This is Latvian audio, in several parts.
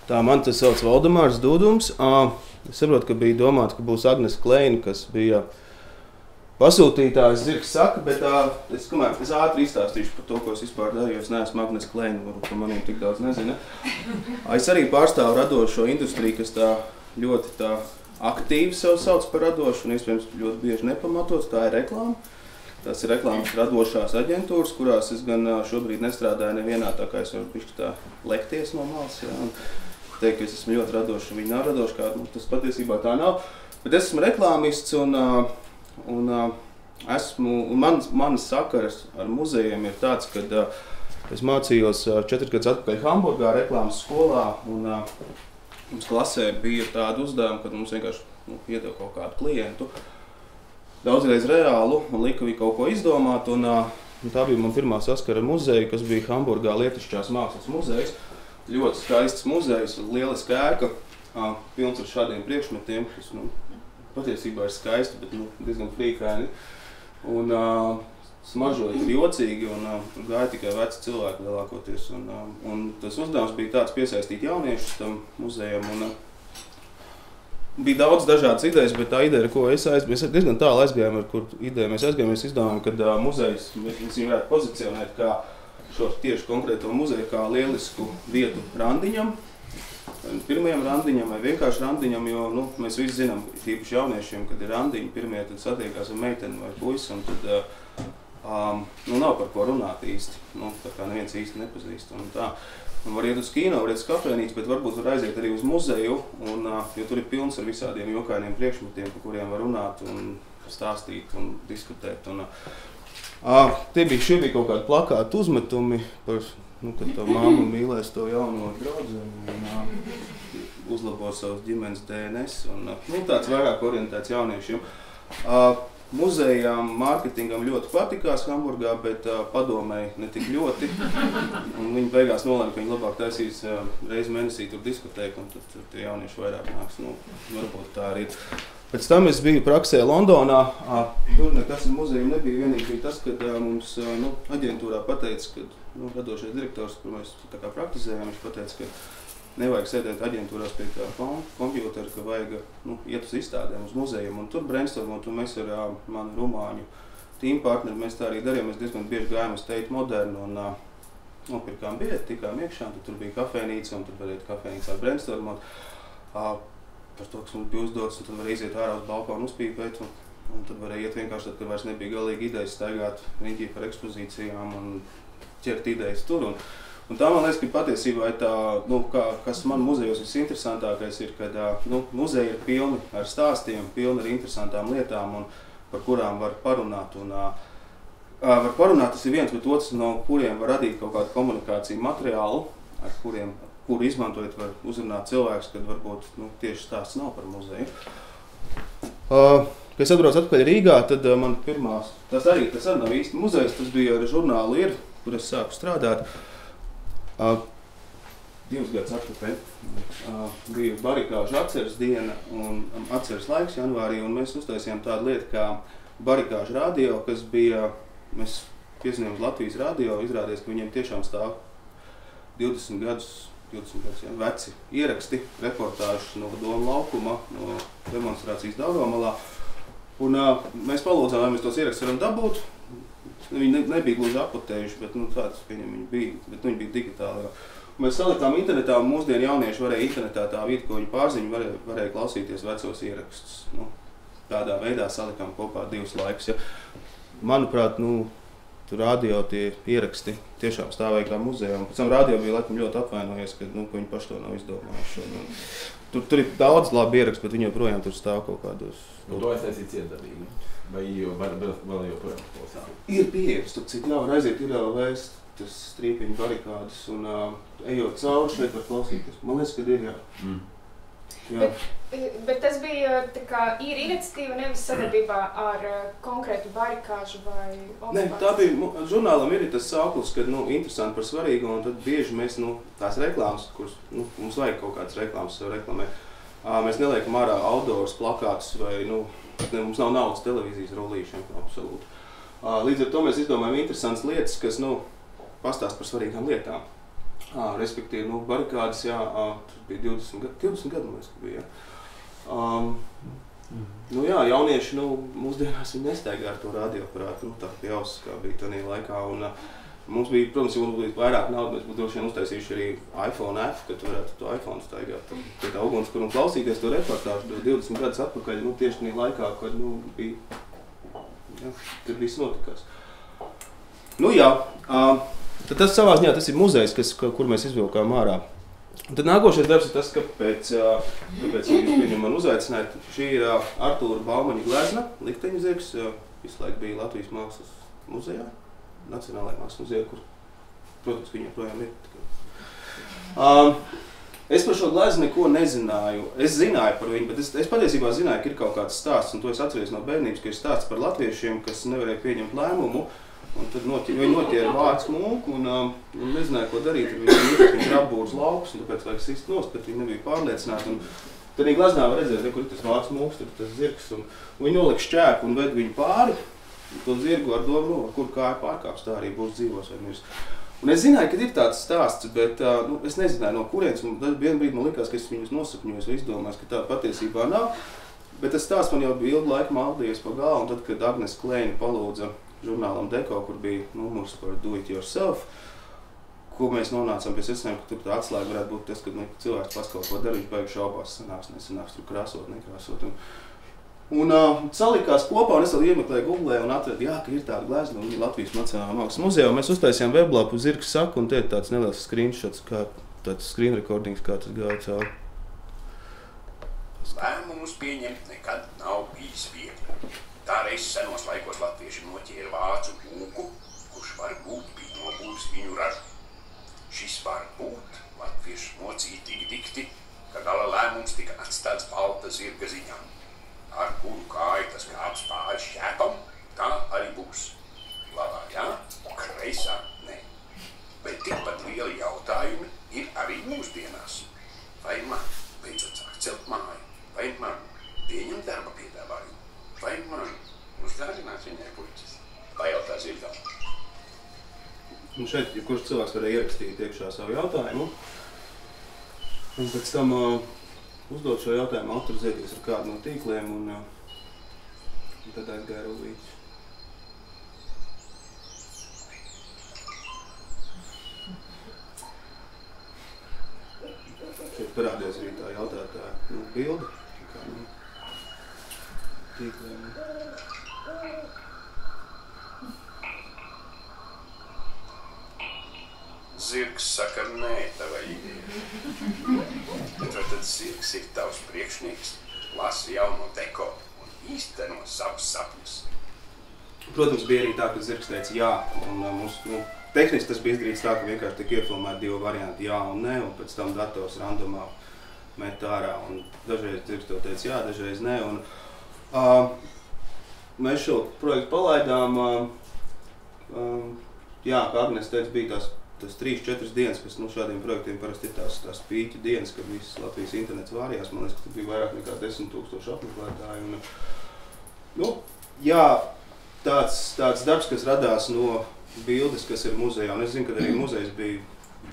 Tā man tas sauc Valdemārs Dūdums. Es saprotu, ka bija domāts, ka būs Agnes Kleina, kas bija pasūtītājs, Zirgs saka, bet es ātri izstāstīšu par to, ko es vispār darīju. Es neesmu Agnes Kleina, varbūt par maniem tik daudz nezina. Es arī pārstāvu radošo industriju, kas tā ļoti tā aktīvi sev sauc par radošu un iespējams ļoti bieži nepamatots. Tā ir reklāma. Tas ir reklāmas radošās aģentūras, kurās es gan šobrīd nestrādāju nevienā, tā kā es varu bišķi tā lekties no malas, jā, un teikt, ka es esmu ļoti radošs un viņi nav radoši, kā tas patiesībā tā nav. Bet es esmu reklāmists un manas sakaras ar muzejiem ir tāds, ka es mācījos 4 gadus atpakaļ Hamburgā reklāmas skolā un mums klasē bija tāda uzdevuma, kad mums vienkārši iedeva kaut kādu klientu. Daudzreiz reālu un lika viņu kaut ko izdomāt, un tā bija man pirmā saskara ar muzeju, kas bija Hamburgā Lietišķās mākslas muzejs. Ļoti skaists muzejs, lieliska ēka, pilns ar šādiem priekšmetiem, kas patiesībā ir skaisti, bet diezgan frīkaini. Un smaržoja ir jocīgi, un tur gāja tikai veci cilvēki lielākoties. Un tas uzdevums bija tāds piesaistīt jauniešus tam muzejam. Bija daudz dažādas idejas, bet tā ideja, ar ko mēs diezgan tālu aizgājām, ar kur ideju mēs aizgājām, mēs izdomājām, ka muzejs, mēs viņu varētu pozicionēt kā šo tieši konkrēto muzeju, kā lielisku vietu randiņam, pirmajam randiņam vai vienkārši randiņam, jo mēs visi zinām, tīpaši jauniešiem, kad ir randiņi pirmie, tad satiekās ar meiteni vai puisi, un tad nav par ko runāt īsti, tā kā neviens īsti nepazīst. Un var iet uz kino, var iet uz kafēnīcu, bet varbūt var aiziet arī uz muzeju, jo tur ir pilns ar visādiem jokainiem priekšmetiem, par kuriem var runāt un stāstīt un diskutēt. Šie bija kaut kādi plakāti uzmetumi par, kad tā mamma mīlēs to jauno draudzeni un uzlabo savas ģimenes DNS. Tāds vairāk orientēts jauniešiem. Muzejām, mārketingam ļoti patikās Hamburgā, bet padomēji ne tik ļoti. Un viņi beigās nolēma, ka viņi labāk taisīs reizi mēnesī tur diskotēku, un tad tie jaunieši vairāk nāks. Varbūt tā arī ir. Pēc tam es biju praksē Londonā. Tur nekas ar muzeju nebija. Vienīgi bija tas, kad mums aģentūrā pateica, ka radošais direktors, kur mēs tā kā praktizējām, viņš pateica, ka nevajag sēdēt aģentūrās pie tā kompjūtera, ka vajag iet uz izstādēm, uz muzejiem. Un tur brainstormot, un mēs ar manu rumāņu tīmu partneri, mēs tā arī darījām. Mēs diezgan bieži gājām uz Tate Modern un nopirkām biļeti, tikām iekšā, un tur bija kafēnīca, un tur varēja kafēnīcā brainstormot par to, kas mums bija uzdots, un tad varēja iziet ārā uz balkonu uzpīpēt, un tad varēja iet vienkārši tad, kad vairs nebija galīgi idejas staigāt riņķī par ekspozīcijām un ķert idejas tur. Un tā man liekas, ka patiesībā ir tā, kas man muzejos visinteresantākais ir, kad muzeji ir pilni ar stāstiem, pilni ar interesantām lietām, un par kurām var parunāt. Var parunāt, tas ir viens, bet otrs, no kuriem var radīt kaut kādu komunikāciju materiālu, ar kuru izmantojot var uzrunāt cilvēkus, kad varbūt tieši stāsts nav par muzeju. Kad es atbraucu atpakaļ Rīgā, tad man pirmās, tas arī nav īsti muzejs, tas bija ar žurnālu Ir, kur es sāku strādāt. 2 gadus atpakaļ bija barikāžu atceres diena un atceres laiks janvārī, un mēs uztaisījām tādu lietu kā barikāžu radio, kas bija, mēs piezinājām uz Latvijas radio, izrādījās, ka viņiem tiešām stāv 20 gadus veci ieraksti, reportāžas no Doma laukuma, no demonstrācijas Daugavmalā. Un mēs palūdzām, vai mēs tos ierakstus varam dabūt. Viņi nebija gluži apotējuši, bet tāds viņi bija, bet viņi bija digitāli. Mēs salikām internetā, un mūsdienu jaunieši varēja internetā tā vieta, ko viņi pārziņu, varēja klausīties vecos ierakstus. Tādā veidā salikām kopā 2 laikus. Ja. Manuprāt, tur radio tie ieraksti tiešām stāvēja kā muzejā, un pēc tam radio bija laikam ļoti apvainojies, ka viņi paši to nav izdomājuši. Tur ir daudz labi ieraksti, bet viņi joprojām tur stāv kaut kādos. Un to es esmu iedabīgi? Vai vēl joprojām klausās? Ir pieejams, tur cik nav, aiziet ir vēst tas strīpiņu barikādas, un ejot cauri šeit var klausīties. Man liekas, ka ir, jā. Jā. Bet tas bija tā kā Ir iniciatīva, nevis sadarbībā ar konkrētu barikāžu vai okupāciju? Nē, tā bija, žurnālam ir tas sauklis, kad interesanti par svarīgu, un tad bieži mēs tās reklāmas, kuras mums vajag kaut kādas reklāmas sev reklamē, mēs neliekam ārā outdoors plakātus vai mums nav naudas televīzijas rullīšiem, absolūti. Līdz ar to mēs izdomājam interesantas lietas, kas pastāst par svarīgām lietām. Respektīvi, nu, barikādas, jā, tas bija 20 gadu, man liekas, ka bija, jā. Nu jā, jaunieši, nu, mūsdienās viņi nestaigā ar to radioaparātu, nu, tā pie ausis, kā bija tādā laikā, un mums bija, protams, ja mums bija vairāk naudas, mēs būtu droši vien uztaisījuši arī iPhone F, kad tu varētu to iPhone staigāt pie tā ugunskur un klausīties to reportāžu 20 gadus atpakaļ, nu, tieši tādā laikā, kad, nu, bija, jā, kad viss notikās. Nu jā, tad tas savā ziņā, tas ir muzejs, kur mēs izvilkām ārā. Un tad nākošais darbs ir tas, kāpēc jūs man uzaicinājāt. Šī ir Artūra Baumaņa glezna, likteņu zirgs, visu laiku bija Latvijas Mākslas muzejā, Nacionālajā Mākslas muzejā, kur, protams, viņa projām ir. Es par šo gleznu neko nezināju. Es zināju par viņu, bet es patiesībā zināju, ka ir kaut kāds stāsts, un to es atceries no bērnības, ka ir stāsts par latviešiem, kas nevarēja pieņemt lēmumu. Un tad viņi noķēra vārds mūku un nezināja, ko darīt. Viņš ir apbūrs laukus, un tāpēc vajag sist nost, bet viņi nebija pārliecināti. Un tad viņi gleznā var redzēt, kur ir tas vārds mūks, tur tas zirgs. Un viņi nolika šķēku un ved viņu pāri. To zirgu ar domu, ar kur kāju pārkāps, tā arī būs dzīvos vai mirs. Un es zināju, ka ir tāds stāsts, bet nu, es nezināju, no kurienes. Tad vienu brīdi man likās, ka es viņus nosapņojos vai izdomājos, ka tā patiesībā nav. Bet tas stāsts man jau bija ilgu laiku maldījies pa galvu, un tad, kad Agnes Kleine palūdza žurnālam Deko, kur bija numurs par Do It Yourself, ko mēs nonācām pie secinājuma, ka tur tā atslēga varētu būt tas, kad cilvēks pats kaut ko dara, viņš baigi šaubās, nesanāks tur krāsot, nekrāsot. Un salikās kopā, un es vēl iemeklēju Googlē un atradu, jā, ka ir tāda glezna, un viņa Latvijas Nacionālajā Mākslas muzejā. Mēs uztaisījām weblapu Zirgs saka, un te ir tāds neliels screenshots, tāds screen recordings, kā tas gāja cauri. Lēmumus pieņemt nekad nav bijis viegli. Tā reiz senos laikos latvieši noķēra vācu mūku, kurš varbūt bija nobūvis viņu ražu. Šis varbūt latvieši mocīja tik dikti, ka gala lēmums tika atstāts balta zirga ziņā. Ar kuru kāju tas kāps pāri šķēpam, tā arī būs. Labā jā, kreisā ne. Bet tikpat lieli jautājumi ir arī mūsdienās. Vai man beidzot sāk celt māju, vai man pieņem darba piedāvājumu? Vai man uzdārināt viņai puķis? Pajautā zirgam. Un šeit, ja kurš cilvēks varēja ierakstīt iekšā savu jautājumu, un pēc tam uzdot šo jautājumu autorizēties ar kādu no tīkliem, un tad aizgāja rullītis. Šeit parādījās arī tā jautātāja bilde, kā no tīkliem. Zirgs saka nē tavai idejai. Bet vai tad zirgs ir tavs priekšnieks, lasa jauno Deko un īsteno savus sapņus? Protams, bija arī tā, ka zirgs teica jā, un mums, tehniski tas bija izdarīts tā, ka vienkārši tika iefilmēti divi varianti, jā un nē, un pēc tam dators randomā met ārā, un dažreiz zirgs to teica jā, dažreiz nē, un mēs šo projektu palaidām, jā, kā Agnes teica, bija tas 3-4 dienas, kas šādiem projektiem parasti ir tās pīķa dienas, kad viss Latvijas internets vārījās. Man liekas, ka tur bija vairāk nekā 10 000 apmeklētāji. Jā, tāds darbs, kas radās no bildes, kas ir muzejā. Un es zinu, ka arī muzejs bija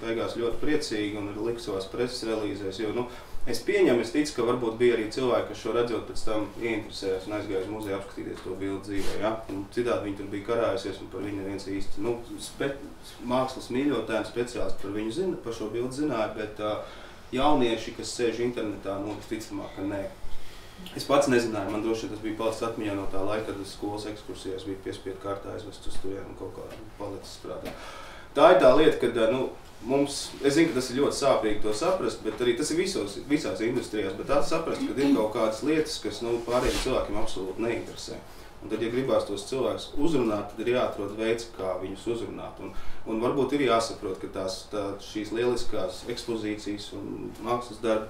beigās ļoti priecīgi un arī lika savās preses relīzēs. Jo, es pieņemu, es ticu, ka varbūt bija arī cilvēki, kas šo redzot pēc tam ieinteresējās un aizgāja uz muzeju apskatīties to bildi dzīvē. Ja? Citādi viņi tur bija karājusies un par viņu neviens īsti mākslas mīļotāji un speciālisti par viņu zina, par šo bildi zināja, bet jaunieši, kas sēž internetā, visticamāk, ka nē. Es pats nezināju, man droši vien tas bija palicis atmiņā no tā laika, kad es skolas ekskursijās bija piespiedu kārtā aizvest uz turien un kaut kā palicis prātā. Tā ir tā lieta, kad es zinu, ka tas ir ļoti sāpīgi to saprast, bet arī tas ir visās industrijās, bet tā saprast, ka ir kaut kādas lietas, kas pārējiem cilvēkiem absolūti neinteresē. Un tad, ja gribās tos cilvēkus uzrunāt, tad ir jāatrod veids, kā viņus uzrunāt. Un varbūt ir jāsaprot, ka šīs lieliskās ekspozīcijas un mākslas darbi,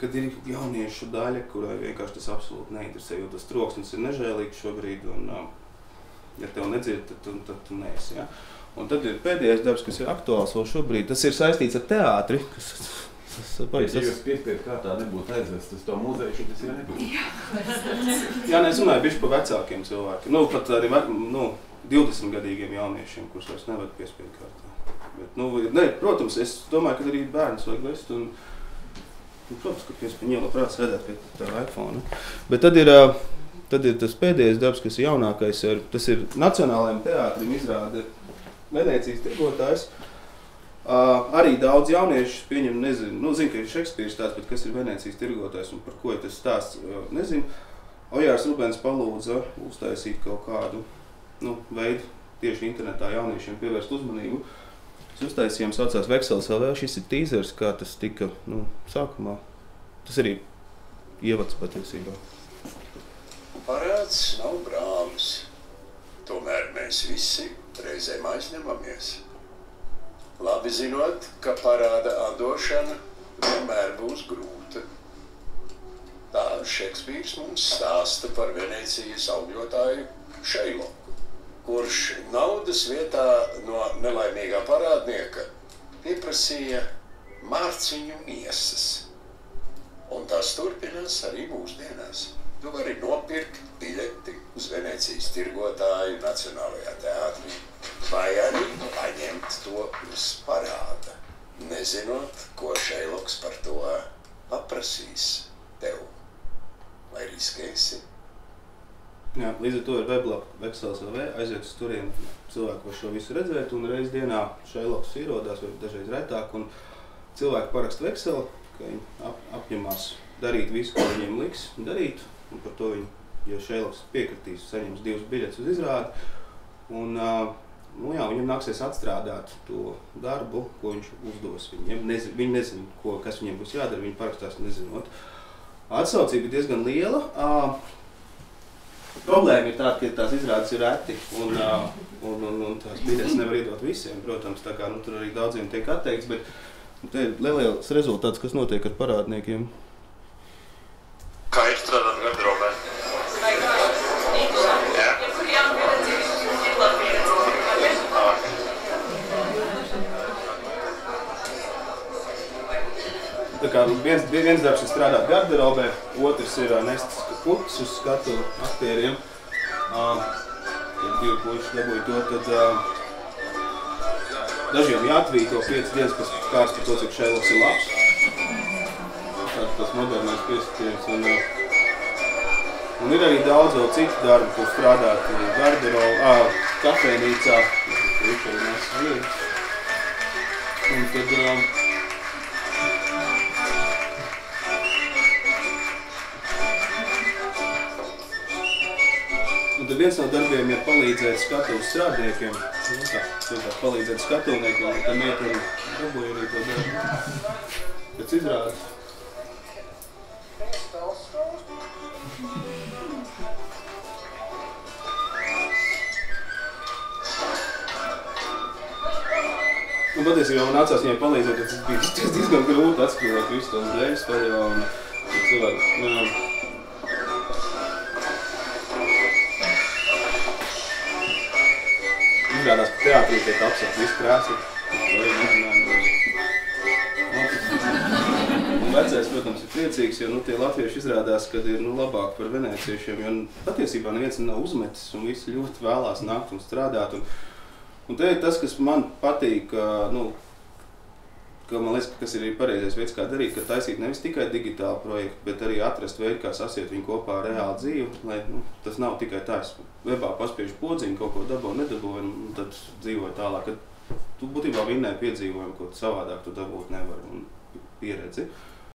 kad ir jauniešu daļa, kurai vienkārši tas absolūti neinteresē, jo tas troksnis ir nežēlīgs šobrīd, un ja tev nedzird, tad tu neesi. Ja? Un tad ir pēdējais darbs, kas ir aktuāls vēl šobrīd. Tas ir saistīts ar teātri. Ja jūs piespiedu kārtā nebūtu aizvest uz to muzeju, tas jau nebūtu. Jā, es runāju bišķi pa vecākiem cilvēkiem. Pat arī 20-gadīgiem jauniešiem, kurus vairs nevajag piespiedu kārtā. Bet, ne, protams, es domāju, ka arī bērns vajag vest. Un, protams, ka viņi labprāt sēdēt pie tā iPhone. Bet tad ir tas pēdējais darbs, kas ir jaunākais. Tas ir Nacionālajiem teātrim izrāda Venēcijas tirgotājs. Arī daudz jauniešu pieņem, nezinu, zinu, ka ir Šekspīrs tāds, bet kas ir Venēcijas tirgotājs un par ko ir tas stāsts, nezinu. Ojārs Rubens palūdza uztaisīt kaut kādu veidu tieši internetā jauniešiem pievērst uzmanību. Es uztaisījām saucās Veksels LV, šis ir tīzers, kā tas tika sākumā. Tas arī ievads patiesībā. Parāds nav brālis, tomēr mēs visi reizēm aizņemamies. Labi zinot, ka parāda atdošana vienmēr būs grūta. Tā Šekspīrs mums stāsta par Venēcijas augļotāju Šeiloku, kurš naudas vietā no nelaimīgā parādnieka pieprasīja mārciņu miesas. Un tas turpinās arī mūsdienās. Tu vari nopirkt biļeti uz Venēcijas tirgotāju Nacionālajā teātrī, vai arī paņemt to uz parāda, nezinot, ko Šeiloks par to paprasīs tev. Vai riskēsi? Jā, līdz ar to ir weblapa Veksels LV, aiziet uz turien cilvēku var šo visu redzēt, un reiz dienā Šeiloks ierodās, vai dažreiz retāk, un cilvēki paraksta Vekseli, ka viņi apņemās darīt visu, ko viņiem liks darīt, un par to viņi, ja Šeiloks piekritīs, saņems 2 biļetes uz izrādi, un viņam nāksies atstrādāt to darbu, ko viņš uzdos. Viņi nezin, kas viņiem būs jādara, viņi parakstās nezinot. Atsaucība ir diezgan liela. Problēma ir tāda, ka tās izrādes ir reti, un tās biļetes nevar iedot visiem, protams, tā kā tur arī daudziem tiek atteikts, bet te ir liels rezultāts, kas notiek ar parādniekiem. Kā ir strādāt garderobē? Tā kā viens darbs ir strādāt garderobē, otrs ir nest putas uz skatu aktieriem. Kad 2 puiši dabūja to, tad dažiem jāatvīto 5 dienas pēc kāds par to, cik Šeiloks ir labs. Tāds tas modernais pieskatījums. Un ir arī daudz vēl citu darbu, ko strādāt garderobē, kafejnīcā. Viņš arī nes vietas. Un tad Un tad viens no darbiem ir palīdzēt skatuves strādniekiem. Palīdzēt skatuvniekiem, un tad meiteni dabūja arī to darbu. Pēc izrādes. Un patiesībā man nācās viņai palīdzēt, tas bija diezgan grūti atskatīt visu tos dēļus tajā un cilvēku. Izrādās, ka teātrī tiek apsakt visu krēsli. Un vecais, protams, ir priecīgs, jo tie latvieši izrādās, kad ir labāk par venēciešiem, jo patiesībā neviens nav uzmetis un visi ļoti vēlās nākt un strādāt. Un te ir tas, kas man patīk, ka man liekas, kas ir pareizais veids, kā darīt, ka taisīt nevis tikai digitālu projektu, bet arī atrast veidu, kā sasiet viņu kopā ar reālu dzīvi, lai tas nav tikai tāds. Webā paspiež podziņu, kaut ko dabū, nedabū, un tad dzīvoju tālāk. Tu būtībā vinnēji piedzīvojumu, ko savādāk tu dabūt nevar un pieredzi.